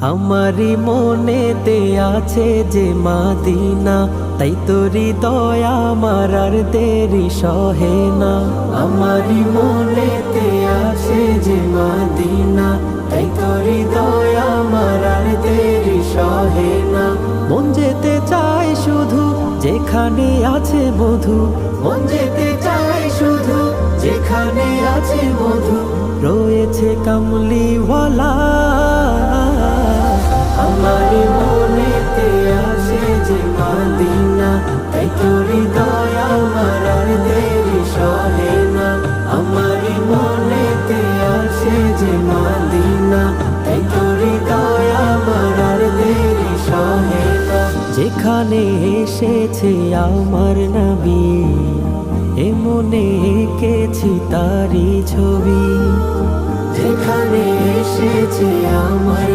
আমারি মনেতে আছে যে মাদিনা, তাই তোরি দয়া আমার আর দেরি সহে না। আমারি মনেতে আছে যে মাদিনা, তাই তোরি দয়া আমার আর দেরি সহে না। মন যেতে চায় শুধু যেখানে আছে মধু, মন যেতে চায় শুধু যেখানে আছে মধু, রয়েছে কামলিওয়ালা। আমার মনেতে আছে যে মাদিনা, তাই তোরি দয়া আমার আর দেরি সহে না। আমার মনেতে আছে যে মাদিনা, তাই তোরি দয়া আমার আর দেরি সহে না। যেখানে এসেছে আমার নবী, এ মনে এঁকেছি তারি ছবি। যেখানে এসেছে আমার